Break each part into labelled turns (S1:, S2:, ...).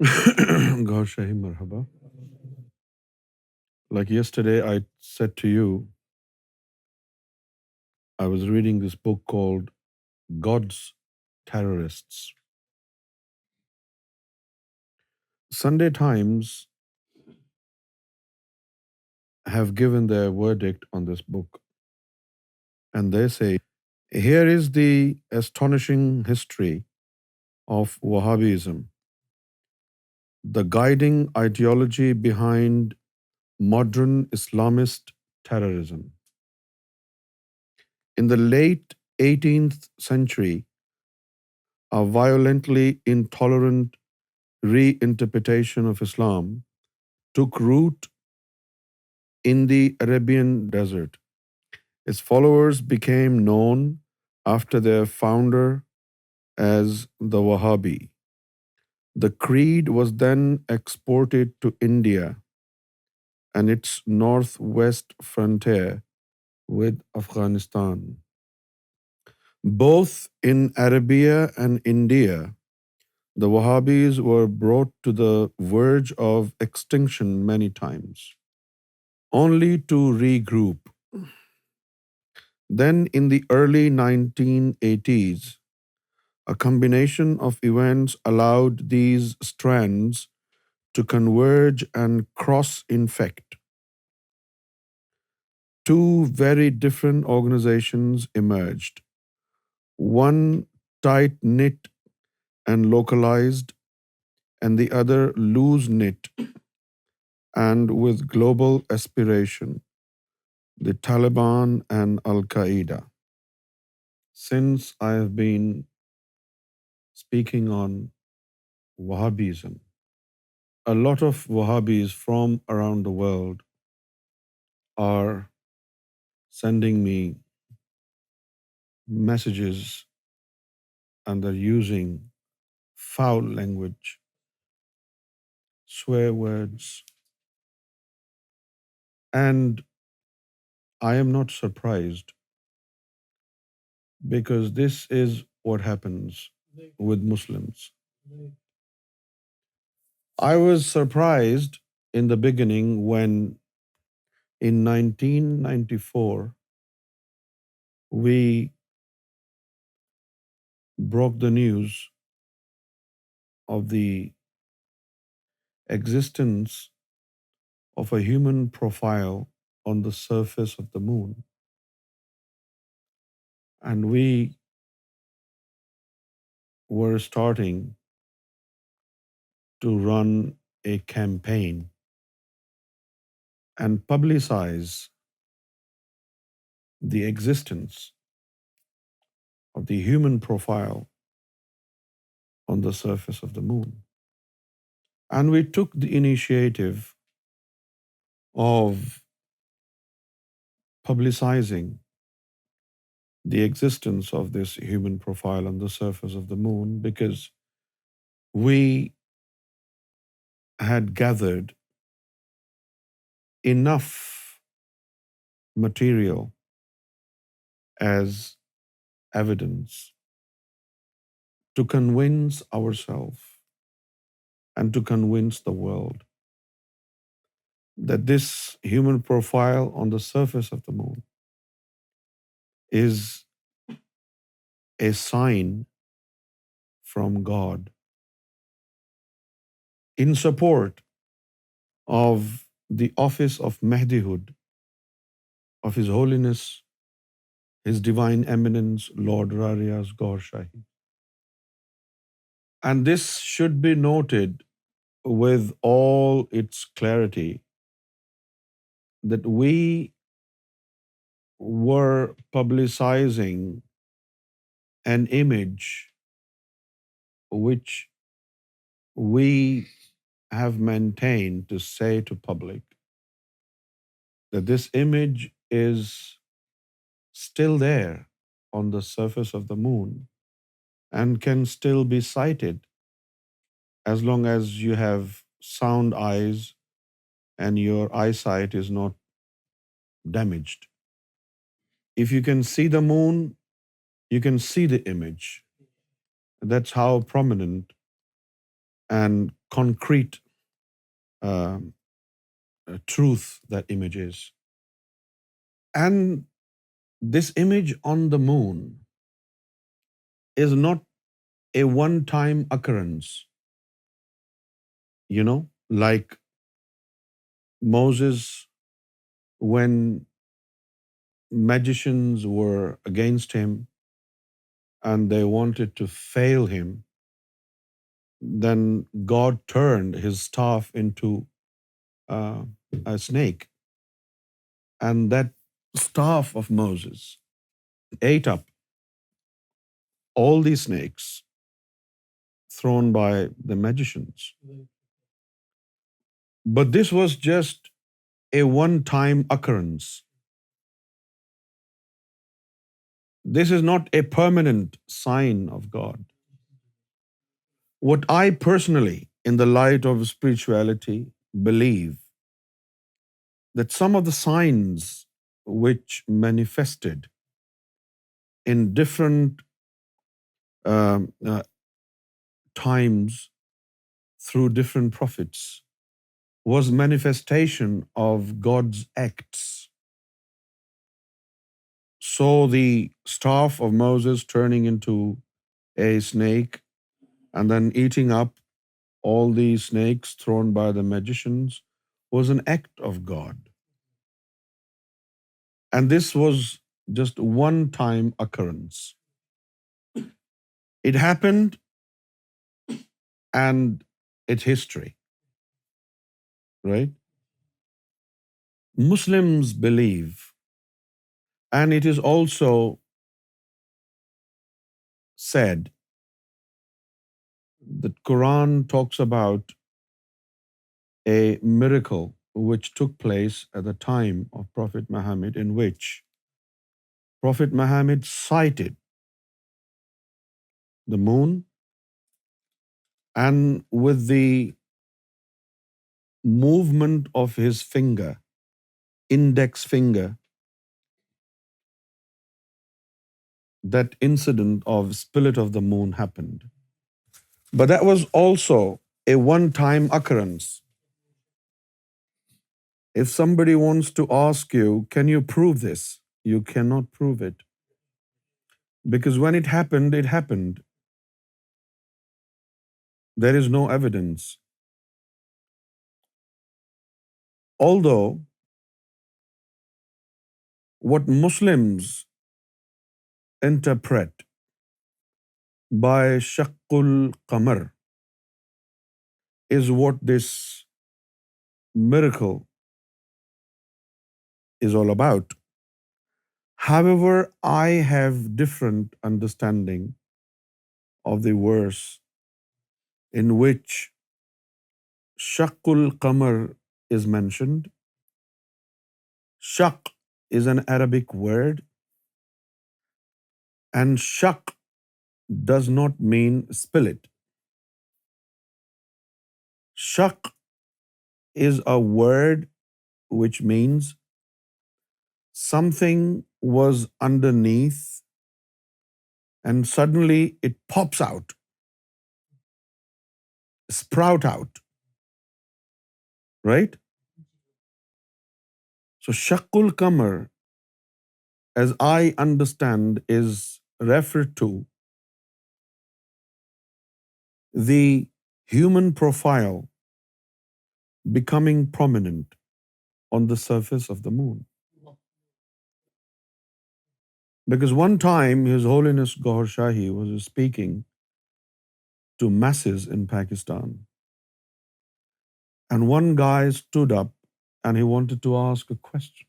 S1: Gohar Shahi, marhaba. Like yesterday, I said to you, I was reading this book called God's Terrorists. Sunday Times have given their verdict on this book, and they say, here is the astonishing history of Wahhabism, the guiding ideology behind modern Islamist terrorism. In the late 18th century, a violently intolerant reinterpretation of Islam took root in the Arabian desert. Its followers became known after their founder as the Wahhabi. The creed was then exported to India and its northwest frontier with Afghanistan. Both in Arabia and India, the Wahhabis were brought to the verge of extinction many times, only to regroup. Then, in the early 1980s, a combination of events allowed these strands to converge and cross-infect. Two very different organizations emerged, one tight-knit and localized, and the other loose-knit and with global aspiration, the Taliban and Al-Qaeda. Since I have been speaking on Wahhabism, a lot of Wahhabis from around the world are sending me messages and they're using foul language, swear words, and I am not surprised because this is what happens with Muslims. I was surprised in the beginning when in 1994 we broke the news of the existence of a human profile on the surface of the moon. And we were starting to run a campaign and publicize the existence of the human profile on the surface of the moon. And we took the initiative of publicizing the existence of this human profile on the surface of the moon because we had gathered enough material as evidence to convince ourselves and to convince the world that this human profile on the surface of the moon is a sign from God in support of the office of Mahdihood of His Holiness, His Divine Eminence, Lord Ra Riaz Gohar Shahi. And this should be noted with all its clarity that we were publicizing an image which we have maintained to say to public that this image is still there on the surface of the moon and can still be sighted as long as you have sound eyes and your eyesight is not damaged. If you can see the moon, you can see the image. That's how prominent and concrete uh, truth that image is. And this image on the moon is not a one-time occurrence, like Moses, when magicians were against him and they wanted to fail him, then God turned his staff into uh, a snake, and that staff of Moses ate up all these snakes thrown by the magicians. But this was just a one-time occurrence. This is not a permanent sign of God. What I personally, in the light of spirituality, believe that some of the signs which manifested in different um, uh, times through different prophets was manifestation of God's acts. So the staff of Moses turning into a snake and then eating up all these snakes thrown by the magicians was an act of God. And this was just one-time occurrence. It happened and it's history, right? Muslims believe, and it is also said that Quran talks about a miracle which took place at the time of Prophet Muhammad, in which Prophet Muhammad sighted the moon, and with the movement of his finger, index finger, that incident of split of the moon happened. But that was also a one-time occurrence. If somebody wants to ask you, can you prove this? You cannot prove it. Because when it happened, it happened. There is no evidence. Although, what Muslims interpret by Shaqqul Qamar is what this miracle is all about. However, I have different understanding of the verse in which Shaqqul Qamar is mentioned. Shaq is an Arabic word, and shaq does not mean split. Shaq is a word which means something was underneath and suddenly it pops out, sprout out, right? So Shaqqul Qamar, as I understand, is referred to the human profile becoming prominent on the surface of the moon. Because one time His Holiness Gohar Shahi was speaking to masses in Pakistan, and one guy stood up and he wanted to ask a question.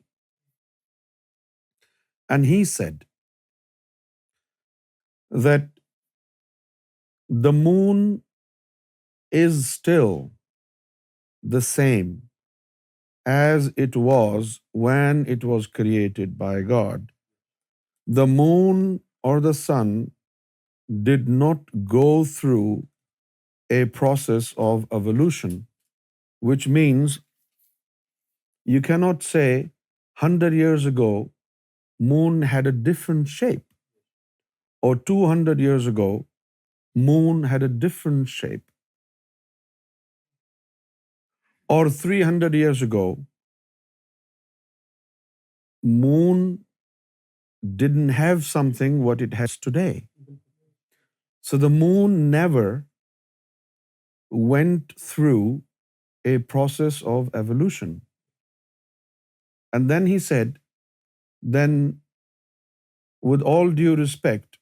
S1: And he said that the moon is still the same as it was when it was created by God. The moon or the sun did not go through a process of evolution, which means you cannot say 100 years ago moon had a different shape, or 200 years ago moon had a different shape. Or 300 years ago, moon didn't have something what it has today. So the moon never went through a process of evolution. And then he said, then with all due respect,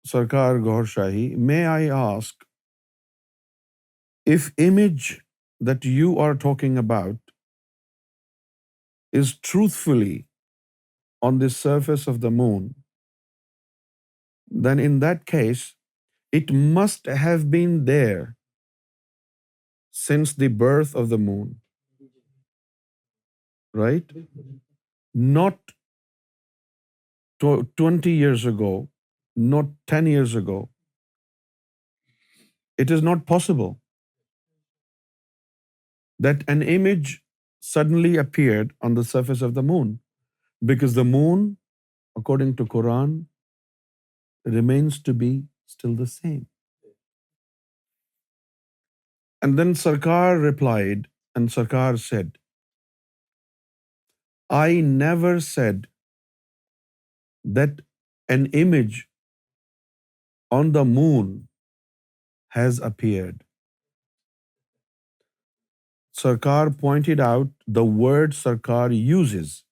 S1: Sarkar Gohar Shahi, may I ask if image that you are talking about is truthfully on the surface of the moon, then in that case, it must have been there since the birth of the moon, right? Not 20 years ago, not 10 years ago. It is not possible that an image suddenly appeared on the surface of the moon, because the moon, according to Quran, remains to be still the same. And then Sarkar replied, and Sarkar said, I never said that an image on the moon has appeared. Sarkar pointed out the word Sarkar uses.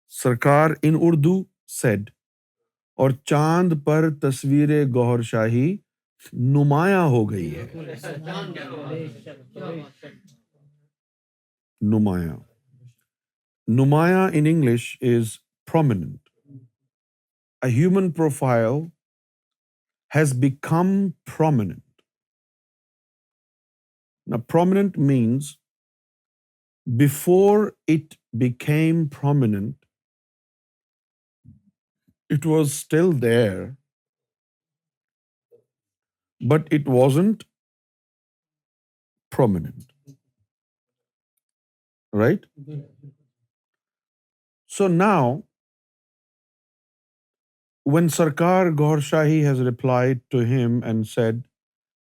S1: Sarkar in Urdu said, और चांद पर तस्वीर गौहर शाही नुमाया हो गई है. Numaya. Numaya in English is prominent. A human profile has become prominent. Now, prominent means before it became prominent, it was still there, but it wasn't prominent, right? So now, when Sarkar Gohar Shahi has replied to him and said,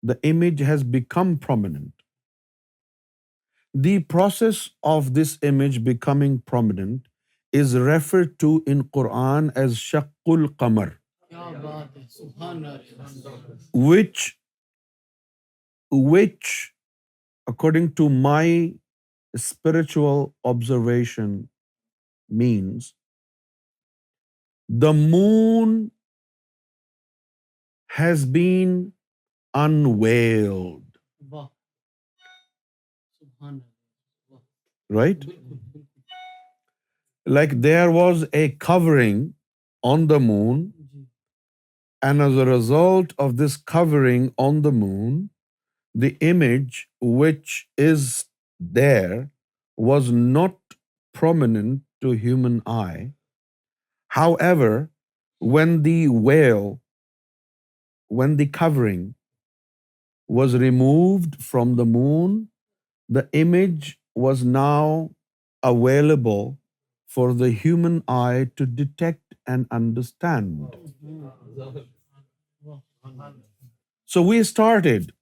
S1: the image has become prominent, the process of this image becoming prominent is referred to in Quran as Shaqqul Qamar, which according to my spiritual observation means the moon has been unveiled, right? Like there was a covering on the moon, and as a result of this covering on the moon, the image which is there was not prominent to human eye. However, when the veil, when the covering was removed from the moon, the image was now available for the human eye to detect and understand. So we started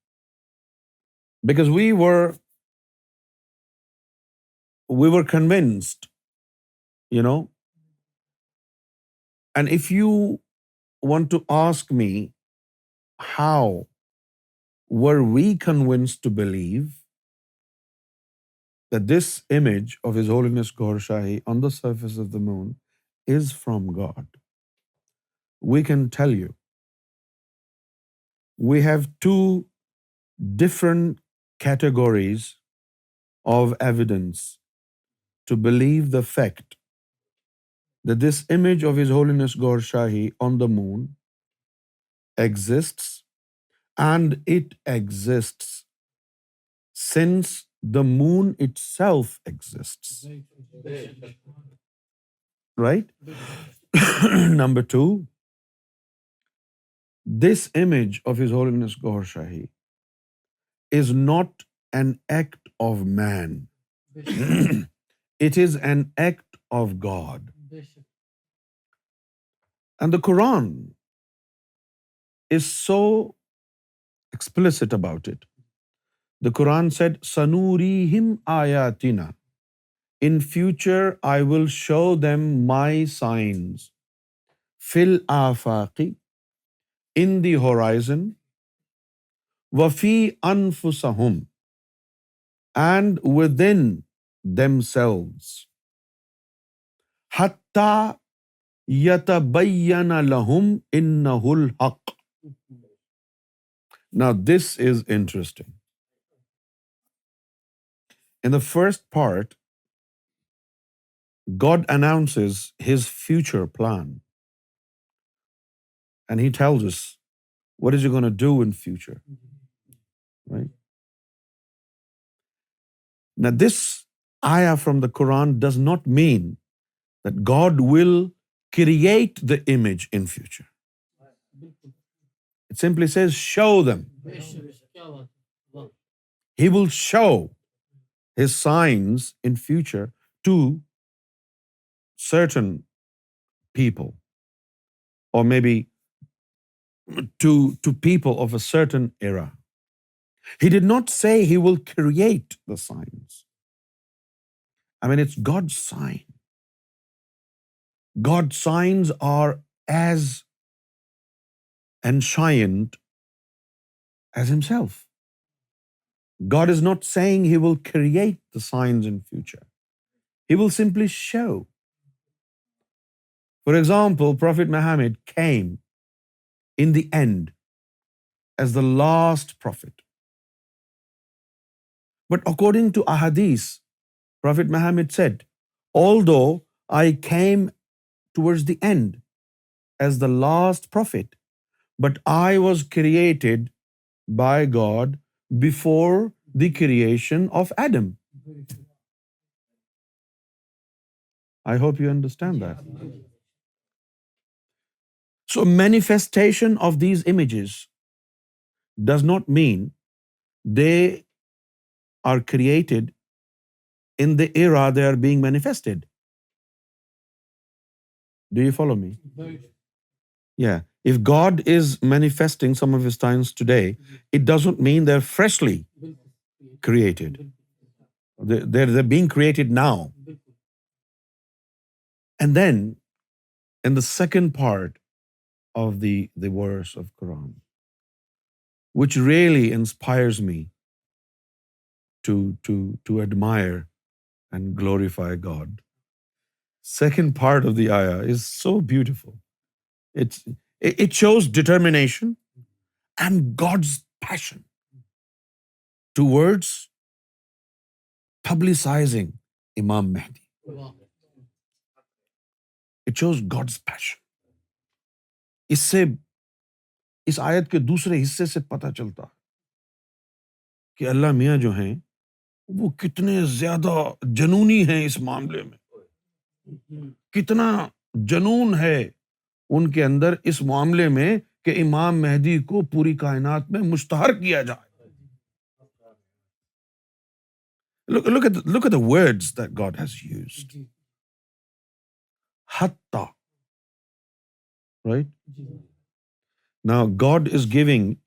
S1: because we were convinced, you know, and if you want to ask me how were we convinced to believe that this image of His Holiness Gohar Shahi on the surface of the moon is from God, we can tell you we have two different categories of evidence to believe the fact that this image of His Holiness Gohar Shahi on the moon exists, and it exists since the moon itself exists. Right? Number two, this image of His Holiness Gohar Shahi is not an act of man. It is an act of God. And the Quran is so explicit about it. The Quran said, Sanurihim ayatina. In future, I will show them my signs. Fil afaqi, in the horizon, wa fi anfusahum, and within themselves. Hatta yatabayyana lahum innahul haqq. Now this is interesting. In the first part, God announces his future plan. And he tells us what is he going to do in future, right? Now this ayah from the Quran does not mean that God will create the image in future. It simply says show them. He will show his signs in future to certain people, or maybe to people of a certain era. He did not say he will create the signs. I mean, it's God's sign. God's signs are as enshrined as himself. God is not saying he will create the signs in future. He will simply show. For example, Prophet Muhammad came in the end as the last prophet. But according to ahadith, Prophet Muhammad said, although I came towards the end as the last prophet, but I was created by God before the creation of Adam. I hope you understand that. So manifestation of these images does not mean they are created in the era they are being manifested. Do you follow me? Yeah. If God is manifesting some of his signs today, it doesn't mean they're freshly created. They're being created now. And then in the second part of the verse of Quran, which really inspires me to admire and glorify God. Second part of the ayah is so beautiful. It shows determination and God's passion towards publicizing Imam Mahdi. It shows God's passion. इससे इस आयत के दूसरे हिस्से से पता चलता कि अल्लाह मियाँ जो हैं वो कितने ज्यादा जनूनी हैं इस मामले में, कितना जनून है उनके अंदर इस मामले में कि इमाम मेहदी को पूरी कायनात में मुश्तहर किया जाए. Look at the words that God has used. Hatta, right? Now God is giving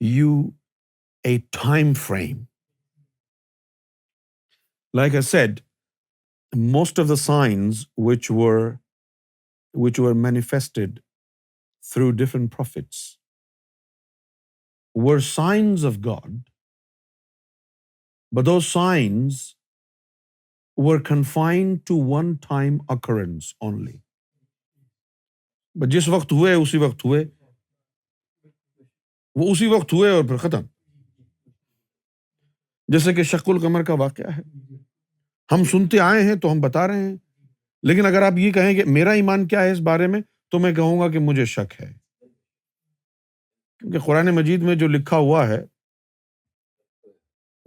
S1: you a time frame. Like I said, most of the signs which were manifested through different prophets were signs of God, but those signs were confined to one time occurrence only. But जिस वक्त हुए उसी वक्त हुए, वो उसी वक्त हुए और फिर खत्म. जैसे कि शक्कुल कमर का वाकया है, हम सुनते आए हैं तो हम बता रहे हैं, लेकिन अगर आप ये कहें कि मेरा ईमान क्या है इस बारे में, तो मैं कहूंगा कि मुझे शक है, क्योंकि कुरान मजीद में जो लिखा हुआ है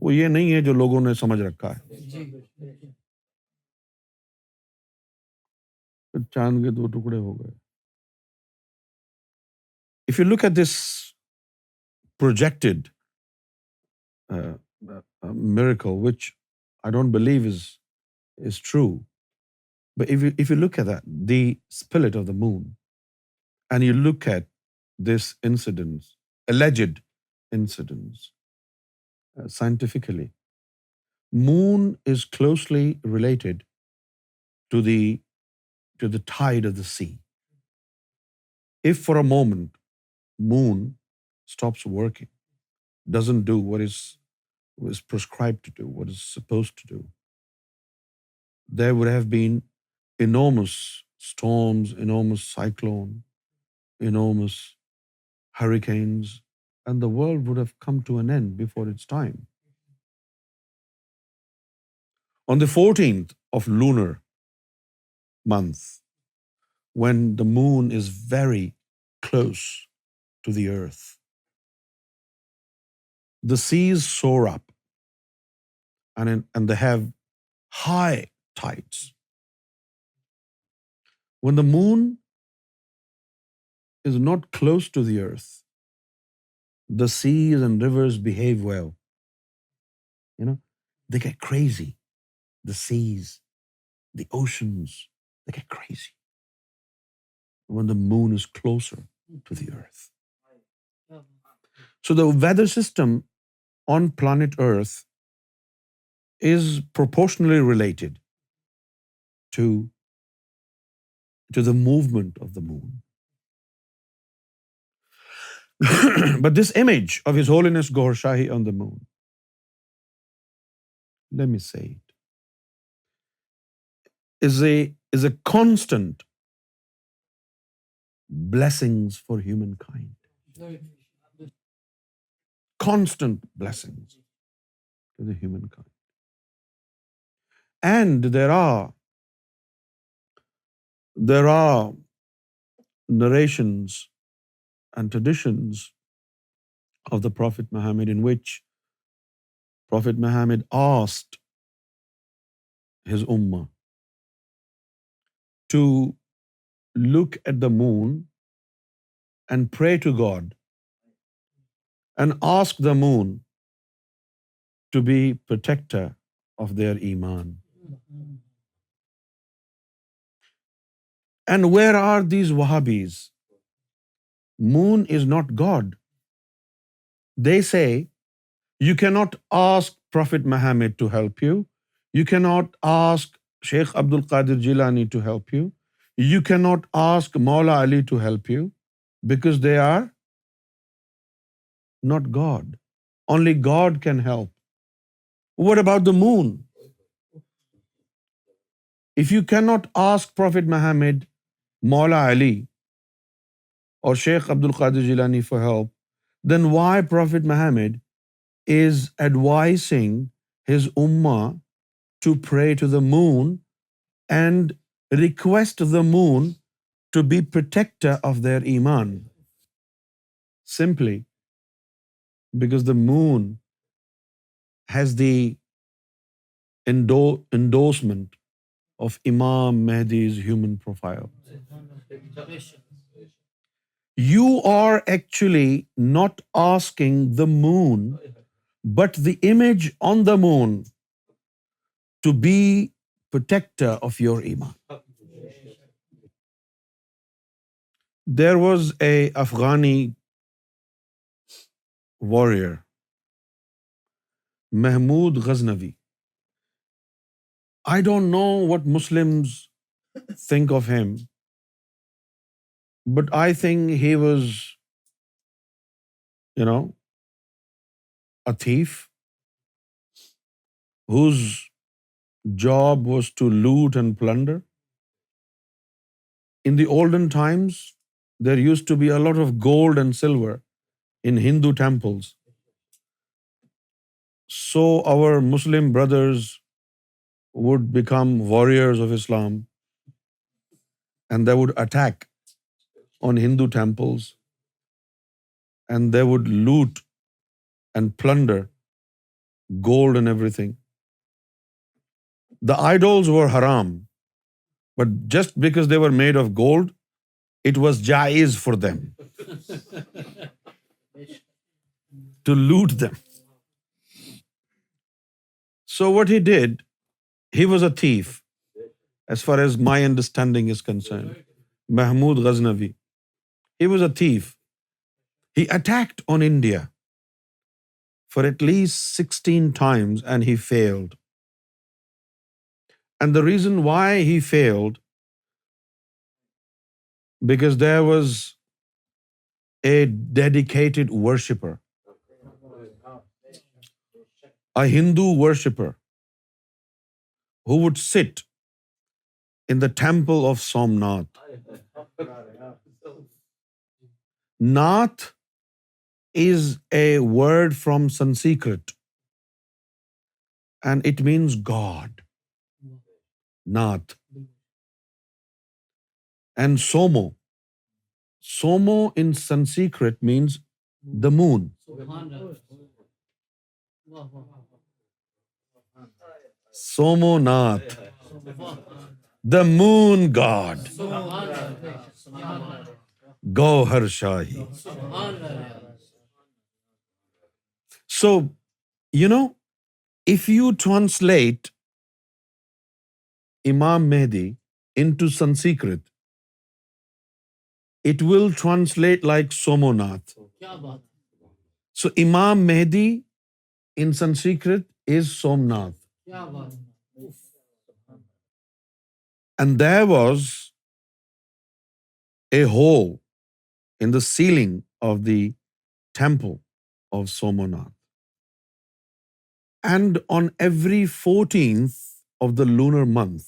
S1: वो ये नहीं है जो लोगों ने समझ रखा है. चांद के दो टुकड़े हो गए. If you look at this projected miracle, which I don't believe is true, but if you look at that, the split of the moon, and you look at this incident, alleged incidents, scientifically. Moon is closely related to the tide of the sea. If for a moment moon stops working, doesn't do what is prescribed to do, what is supposed to do, there would have been enormous storms, enormous cyclone, enormous hurricanes, and the world would have come to an end before its time. On the 14th of lunar month, when the moon is very close to the earth, the seas soar up and they have high tides. When the moon is not close to the earth, the seas and rivers behave well. You know, they get crazy. The seas, the oceans, they get crazy when the moon is closer to the earth. So the weather system on planet Earth is proportionally related to the movement of the moon. But this image of His Holiness Gohar Shahi on the moon, let me say it, is a constant blessings for humankind. Constant blessings to the humankind. And there are narrations and traditions of the Prophet Muhammad in which Prophet Muhammad asked his ummah to look at the moon and pray to God and ask the moon to be protector of their iman. And where are these Wahhabis? Moon is not God. They say you cannot ask Prophet Muhammad to help you. You cannot ask Sheikh Abdul Qadir Jilani to help you. You cannot ask Maula Ali to help you because they are not God. Only God can help. What about the moon? If you cannot ask Prophet Muhammad, Maula Ali, or Sheikh Abdul Qadir Jilani for help, then why Prophet Muhammad is advising his ummah to pray to the moon and request the moon to be protector of their iman? Simply because the moon has the endorsement of Imam Mahdi's human profile. You are actually not asking the moon, but the image on the moon to be protector of your iman. There was a Afghani warrior, Mahmoud Ghaznavi. I don't know what Muslims think of him, but I think he was, a thief whose job was to loot and plunder. In the olden times, there used to be a lot of gold and silver in Hindu temples. So our Muslim brothers would become warriors of Islam and they would attack on Hindu temples and they would loot and plunder gold and everything. The idols were haram, but just because they were made of gold, it was jaiz for them to loot them. So what he did, he was a thief, as far as my understanding is concerned. Mahmoud Ghaznavi, he was a thief. He attacked on India for at least 16 times and he failed. And the reason why he failed, because there was a dedicated worshipper, a Hindu worshipper, who would sit in the temple of Somnath. Nath is a word from Sanskrit and it means God. Nath. And Somo. Somo in Sanskrit means the moon. Somo Nath. The moon god. Gohar Shahi. So, you know, if you translate Imam Mehdi into Sanskrit, it will translate like Somonath. So Imam Mehdi in Sanskrit is Somnath. And there was a hole in the ceiling of the temple of Somonath. And on every 14th of the lunar month,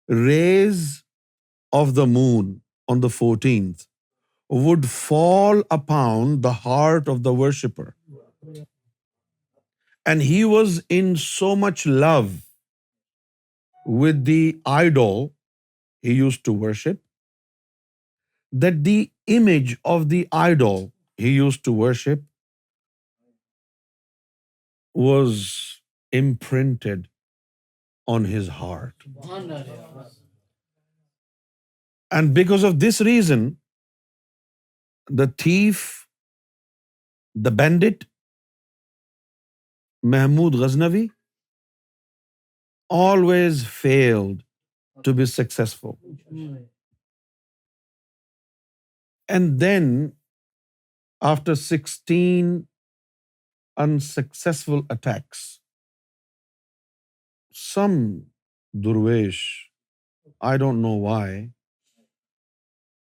S1: rays of the moon on the 14th would fall upon the heart of the worshipper. And he was in so much love with the idol he used to worship that the image of the idol he used to worship was imprinted on his heart. And because of this reason, the thief, the bandit, Mahmud Ghaznavi, always failed to be successful. And then, after 16 unsuccessful attacks, some Durvesh, I don't know why,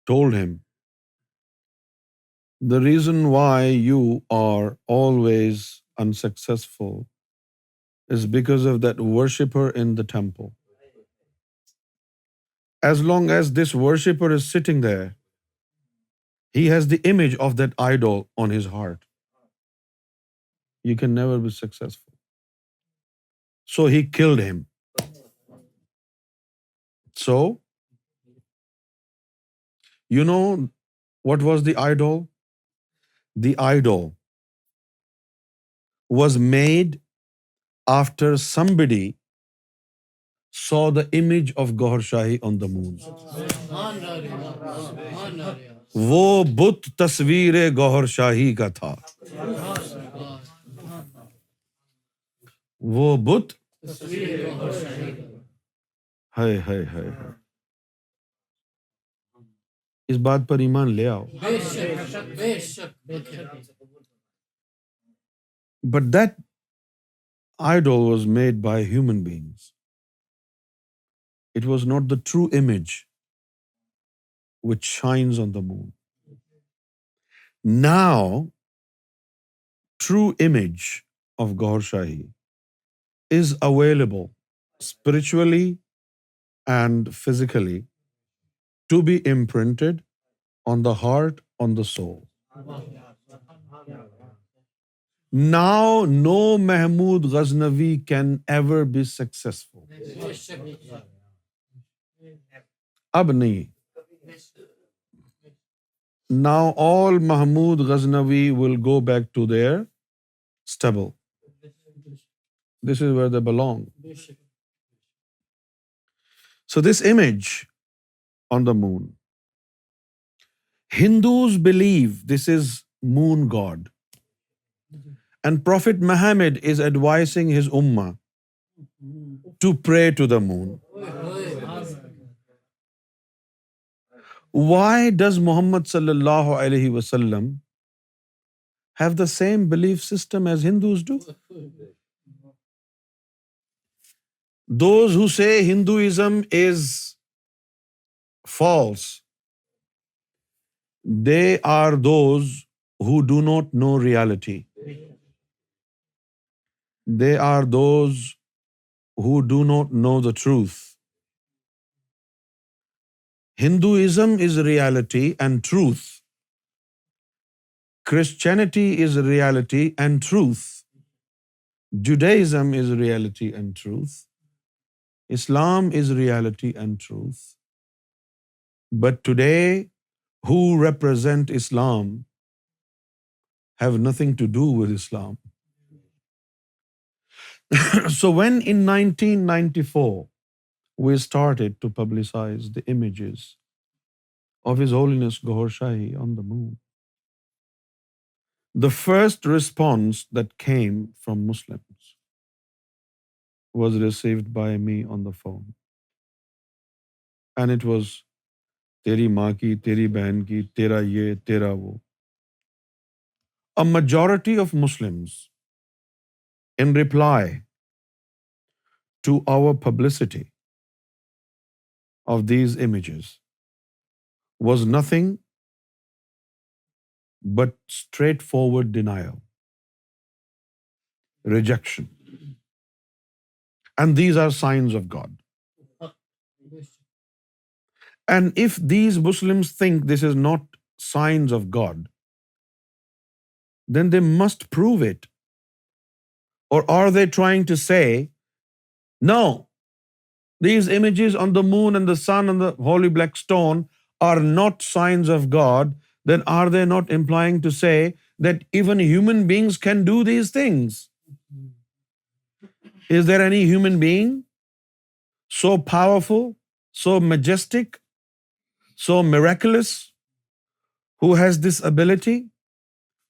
S1: told him, the reason why you are always unsuccessful is because of that worshipper in the temple. As long as this worshipper is sitting there, he has the image of that idol on his heart. You can never be successful. So he killed him. So, you know what was the idol? The idol was made after somebody saw the image of Gohar Shahi on the moon. वो बुत तस्वीर गौहर शाही का था. वो बुत हाय हाय हाय हाय. इस बात पर ईमान ले आओ. But that idol was made by human beings. It was not the true image which shines on the moon. Now, true image of Gohar Shahi is available spiritually and physically to be imprinted on the heart, on the soul. Now, no Mahmud Ghaznavi can ever be successful. Ab nahi. Now, all Mahmud Ghaznavi will go back to their stubble. This is where they belong. So, this image on the moon, Hindus believe this is moon god. And Prophet Muhammad is advising his ummah to pray to the moon. Why does Muhammad sallallahu alaihi wasallam have the same belief system as Hindus do. Those who say Hinduism is false, they are those who do not know reality. They are those who do not know the truth. Hinduism is reality and truth. Christianity is reality and truth. Judaism is reality and truth. Islam is reality and truth. But today, who represent Islam have nothing to do with Islam. So when in 1994 we started to publicize the images of His Holiness Gohar Shahi on the moon, the first response that came from Muslims was received by me on the phone. And it was, teri maan ki, teri behan ki, tera ye, tera wo. A majority of Muslims, in reply to our publicity of these images, was nothing but straightforward denial, rejection. And these are signs of God. And if these Muslims think this is not signs of God, then they must prove it. Or are they trying to say, no, these images on the moon and the sun and the holy black stone are not signs of God? Then are they not implying to say that even human beings can do these things? Is there any human being so powerful, so majestic, so miraculous, who has this ability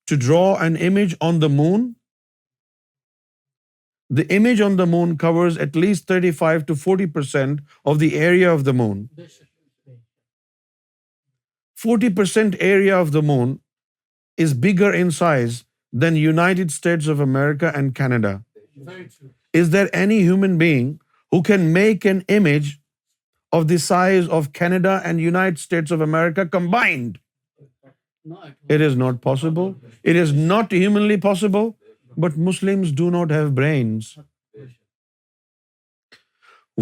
S1: to draw an image on the moon? The image on the moon covers at least 35 to 40% of the area of the moon. 40% area of the moon is bigger in size than United States of America and Canada. Is there any human being who can make an image of the size of Canada and United States of America combined? It is not possible. It is not humanly possible. But Muslims do not have brains.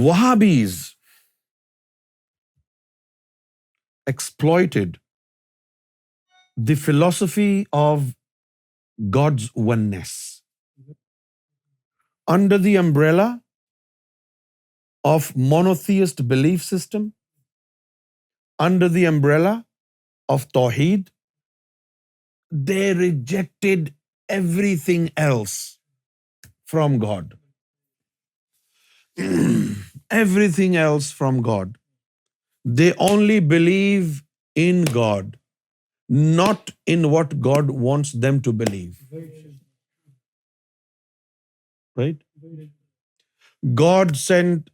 S1: Wahhabis exploited the philosophy of God's oneness under the umbrella of monotheist belief system, under the umbrella of Tawheed. They rejected everything else from God. Everything else from God. They only believe in God, not in what God wants them to believe. Right? God sent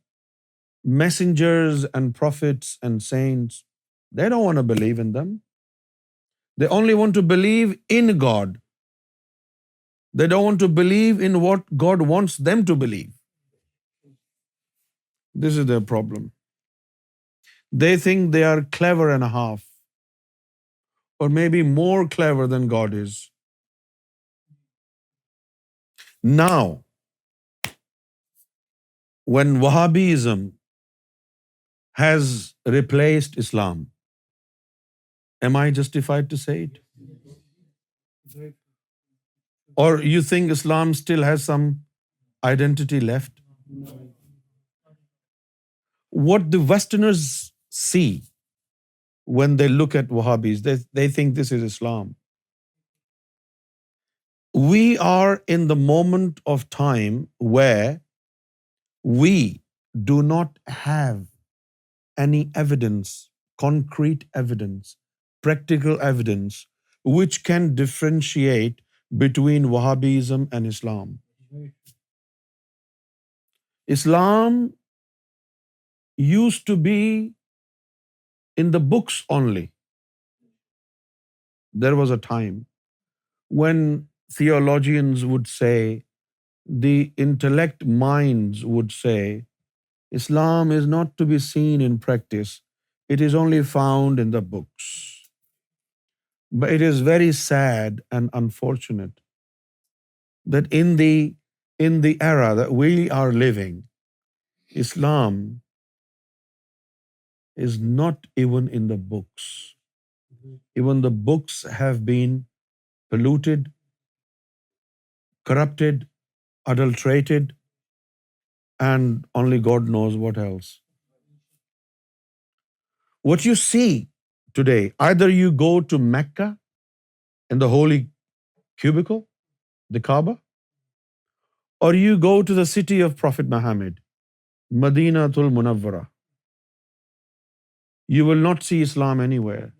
S1: messengers and prophets and saints. They don't want to believe in them. They only want to believe in God. They don't want to believe in what God wants them to believe. This is their problem. They think they are clever and a half, or maybe more clever than God is. Now, when Wahhabism has replaced Islam, am I justified to say it? Or you think Islam still has some identity left? What the Westerners see when they look at Wahhabis, they think this is Islam. We are in the moment of time where we do not have any evidence, concrete evidence, practical evidence, which can differentiate between Wahhabism and Islam. Islam used to be in the books only. There was a time when theologians would say, the intellect minds would say, Islam is not to be seen in practice, it is only found in the books. But it is very sad and unfortunate that in the era that we are living, Islam is not even in the books. Even the books have been polluted, corrupted, adulterated, and only God knows what else. What you see today, either you go to Mecca in the holy cubicle, the Kaaba, or you go to the city of Prophet Muhammad, Madinatul Munawwara. You will not see Islam anywhere.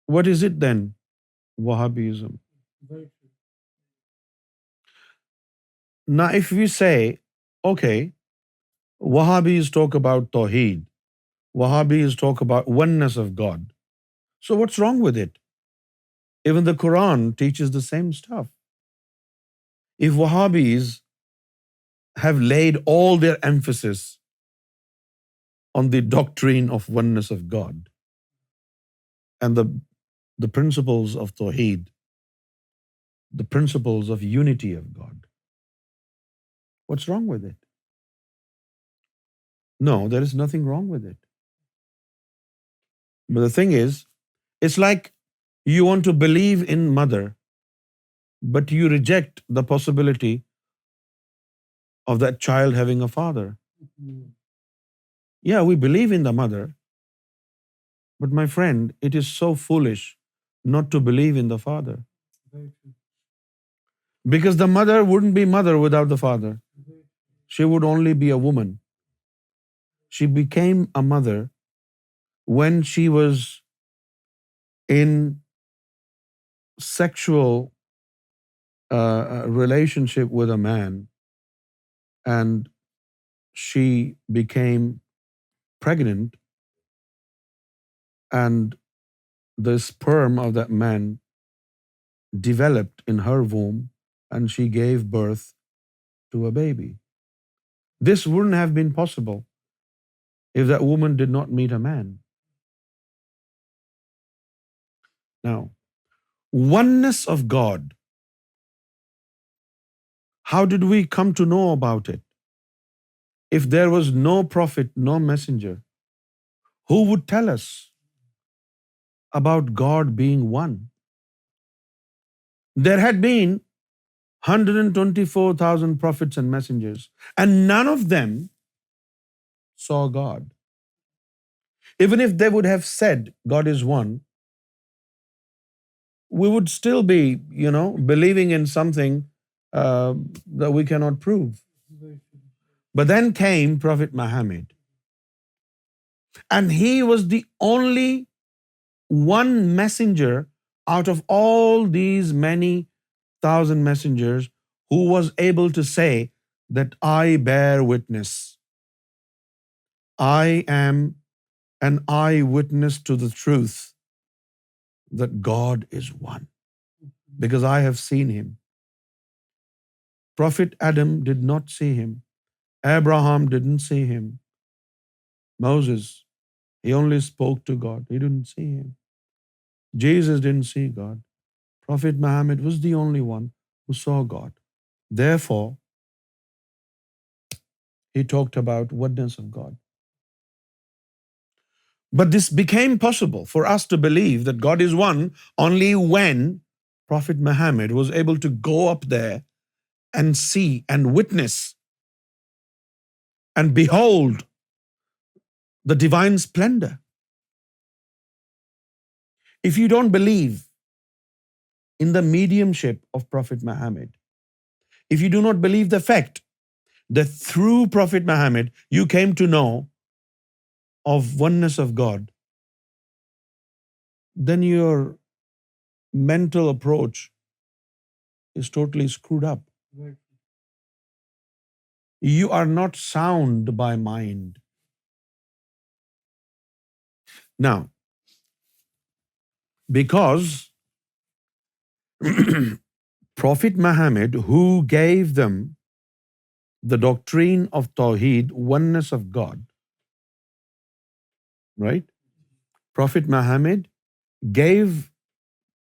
S1: What is it then? Wahhabism. Now, if we say, okay, Wahhabis talk about Tawheed, Wahhabis talk about oneness of God. So what's wrong with it? Even the Quran teaches the same stuff. If Wahhabis have laid all their emphasis on the doctrine of oneness of God and the principles of Tawheed, the principles of unity of God, what's wrong with it? No, there is nothing wrong with it. But the thing is, it's like you want to believe in mother, but you reject the possibility of that child having a father. Yeah, we believe in the mother, but my friend, it is so foolish not to believe in the father. Because the mother wouldn't be mother without the father. She would only be a woman. She became a mother when she was in sexual relationship with a man, and she became pregnant, and the sperm of that man developed in her womb, and she gave birth to a baby. This wouldn't have been possible if that woman did not meet a man. Now, oneness of God, how did we come to know about it? If there was no prophet, no messenger, who would tell us about God being one? There had been 124,000 prophets and messengers, and none of them saw God. Even if they would have said God is one, we would still be, believing in something that we cannot prove. But then came Prophet Muhammad, and he was the only one messenger out of all these many thousand messengers who was able to say that I bear witness. I am an eyewitness to the truth that God is one, because I have seen him. Prophet Adam did not see him. Abraham didn't see him. Moses, he only spoke to God. He didn't see him. Jesus didn't see God. Prophet Muhammad was the only one who saw God. Therefore, he talked about oneness of God. But this became possible for us to believe that God is one only when Prophet Muhammad was able to go up there and see and witness and behold the divine splendor. If you don't believe in the mediumship of Prophet Muhammad, if you do not believe the fact that through Prophet Muhammad you came to know of oneness of God, then your mental approach is totally screwed up. You are not sound by mind. Now, because Prophet Muhammad, who gave them the doctrine of Tawheed, oneness of God, right? Prophet Muhammad gave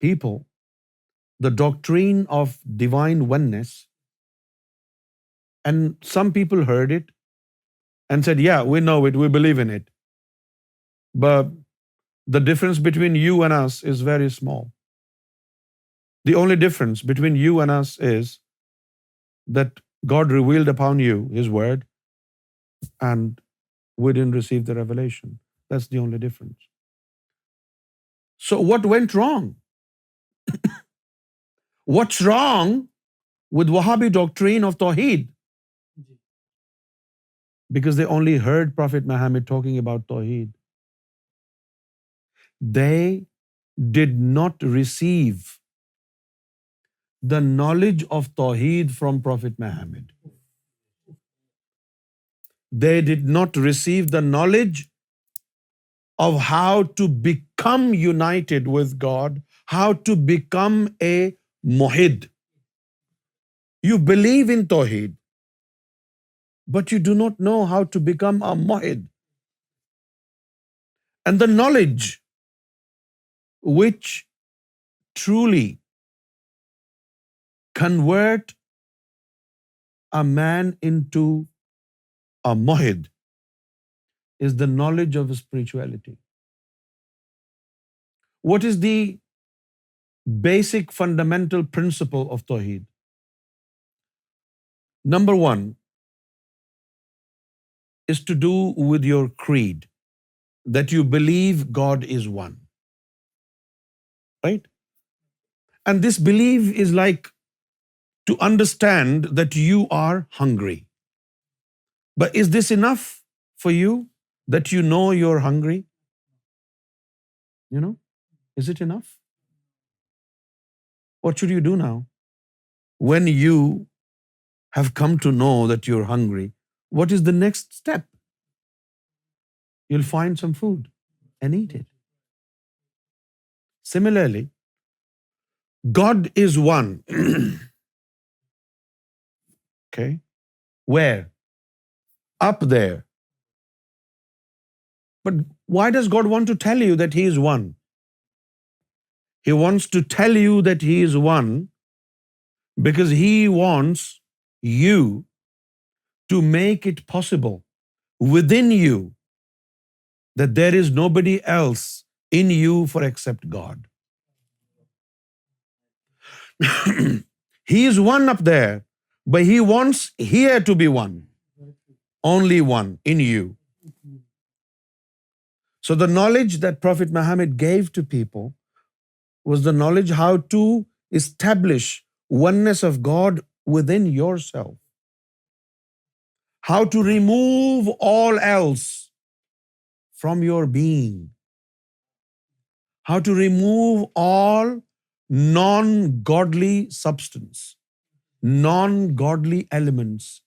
S1: people the doctrine of divine oneness, and some people heard it and said, yeah, we know it, we believe in it. But the difference between you and us is very small. The only difference between you and us is that God revealed upon you His word and we didn't receive the revelation. That's the only difference. So what went wrong? What's wrong with Wahhabi doctrine of Tawheed? Because they only heard Prophet Muhammad talking about Tawheed. They did not receive the knowledge of Tawheed from Prophet Muhammad. They did not receive the knowledge of how to become united with God, how to become a muhid. You believe in Tawheed, but you do not know how to become a muhid. And the knowledge which truly convert a man into a muhid is the knowledge of spirituality. What is the basic fundamental principle of Tawheed? Number one is to do with your creed, that you believe God is one, right? And this belief is like to understand that you are hungry. But is this enough for you, that you know you're hungry? You know, is it enough? What should you do now? When you have come to know that you're hungry, what is the next step? You'll find some food and eat it. Similarly, God is one. Okay? Where? Up there. But why does God want to tell you that He is one? He wants to tell you that He is one because He wants you to make it possible within you that there is nobody else in you for except God. He is one up there, but He wants here to be one. Only one in you. So the knowledge that Prophet Muhammad gave to people was the knowledge how to establish oneness of God within yourself. How to remove all else from your being. How to remove all non-godly substance, non-godly elements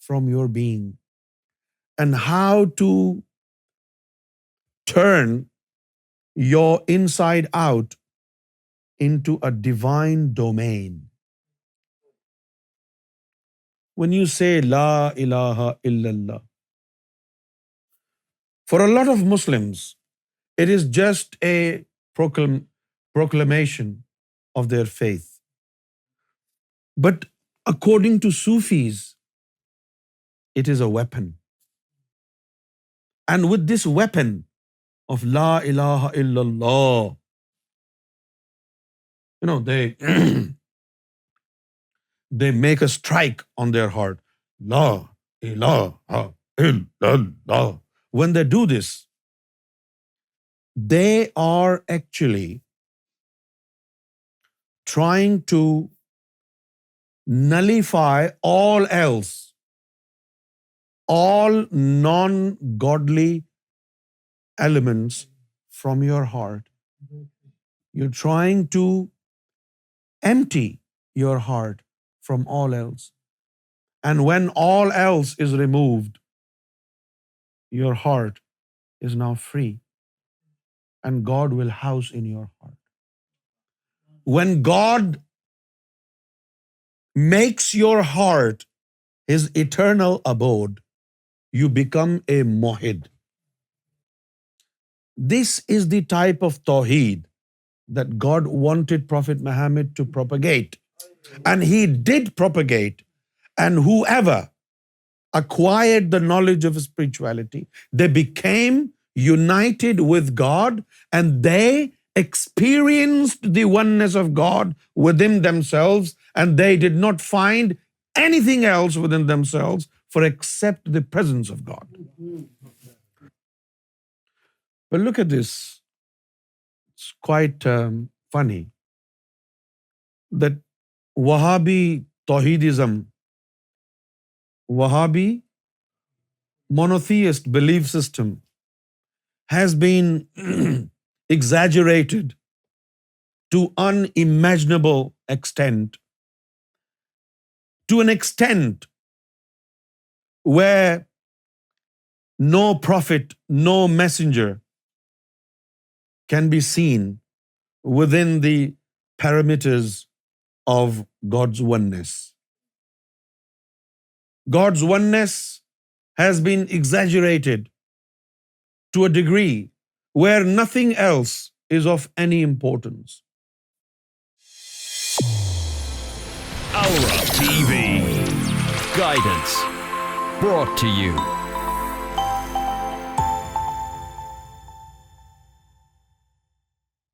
S1: from your being. And how to turn your inside out into a divine domain. When you say La ilaha illallah, for a lot of Muslims, it is just a proclamation of their faith. But according to Sufis, it is a weapon. And with this weapon of La ilaha illallah, they they make a strike on their heart. La ilaha illallah. When they do this, they are actually trying to nullify all else, all non-godly elements from your heart. You're trying to empty your heart from all else. And when all else is removed, your heart is now free, and God will house in your heart. When God makes your heart His eternal abode, you become a muwahhid. This is the type of tawheed that God wanted Prophet Muhammad to propagate. And he did propagate. And whoever acquired the knowledge of spirituality, they became united with God, and they experienced the oneness of God within themselves, and they did not find anything else within themselves for except the presence of God. But look at this. It's quite funny that Wahhabi Tawheedism, Wahhabi monotheist belief system has been exaggerated to unimaginable extent, to an extent where no prophet, no messenger can be seen within the parameters of God's oneness. God's oneness has been exaggerated to a degree where nothing else is of any importance.
S2: Aura TV. Guidance brought to you